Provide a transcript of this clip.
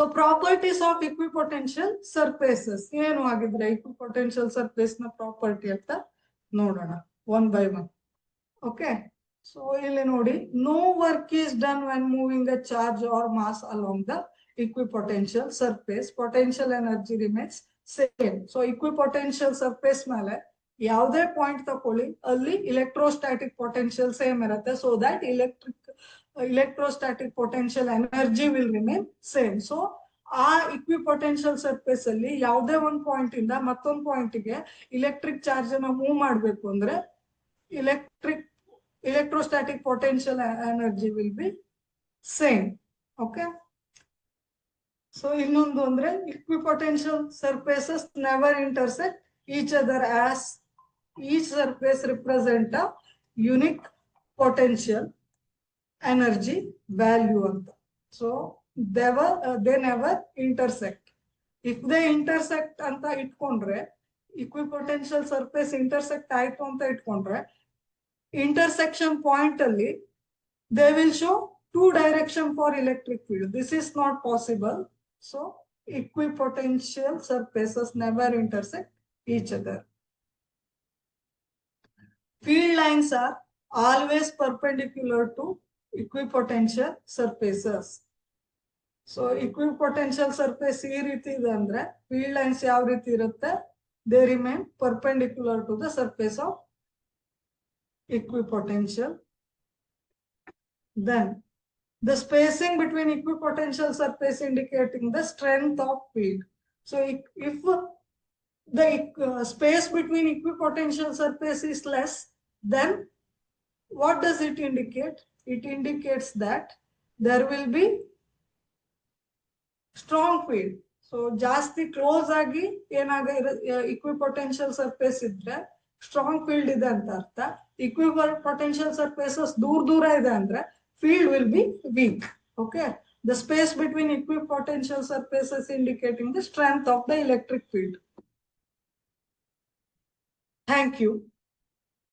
So properties of equipotential surfaces. ಏನು ಆಗಿದ್ರೆ equipotential surface ನ ಪ್ರಾಪರ್ಟಿ ಅಂತ ನೋಡೋಣ one by one. Okay. So ಇಲ್ಲಿ ನೋಡಿ, no work is done when moving a charge or mass along the equipotential surface. Potential energy remains same. So equipotential surface ಮೇಲೆ ಯಾವುದೇ point ತಕೊಳ್ಳಿ ಅಲ್ಲಿ electrostatic potential ಸೇಮ್ ಇರುತ್ತೆ. So that electrostatic potential energy will remain same. So ಆ equipotential surface ಅಲ್ಲಿ ಯಾವುದೇ ಒಂದು point ಇಂದ ಮತ್ತೊಂದು ಪಾಯಿಂಟ್ ಗೆ ಎಲೆಕ್ಟ್ರಿಕ್ ಚಾರ್ಜ್ ಅನ್ನ ಮೂವ್ ಮಾಡಬೇಕು ಅಂದ್ರೆ electrostatic potential energy will be same. Okay. So ಇನ್ನೊಂದು ಅಂದ್ರೆ equipotential surfaces never intersect each other as each surface represent a unique potential energy value ಅಂತ. So they never intersect. If they intersect ಅಂತ ಇಟ್ಕೊಂಡ್ರೆ equipotential surface intersect ಆಯ್ತು ಅಂತ ಇಟ್ಕೊಂಡ್ರೆ intersection point ಅಲ್ಲಿ they will show two direction for electric field. This is not possible. So equipotential surfaces never intersect each other. Field lines are always perpendicular to equipotential surfaces. So equipotential surface ಈ ರೀತಿ ಇದೆ ಅಂದ್ರೆ field lines ಯಾವ ರೀತಿ ಇರುತ್ತೆ, they remain perpendicular to the surface of equipotential. Then the spacing between equipotential surface indicating the strength of field. So if the space between equipotential surface is less, then what does it indicate? It indicates that there will be strong field. So ಜಾಸ್ತಿ close ಆಗಿ equipotential surface ಇದ್ರೆ strong field ಇದೆ ಅಂತ ಅರ್ಥ. Equipotential surfaces ದೂರ ಇದೆ ಅಂದ್ರೆ field will be weak. Okay. The space between equipotential surfaces indicating the strength of the electric field. Thank you.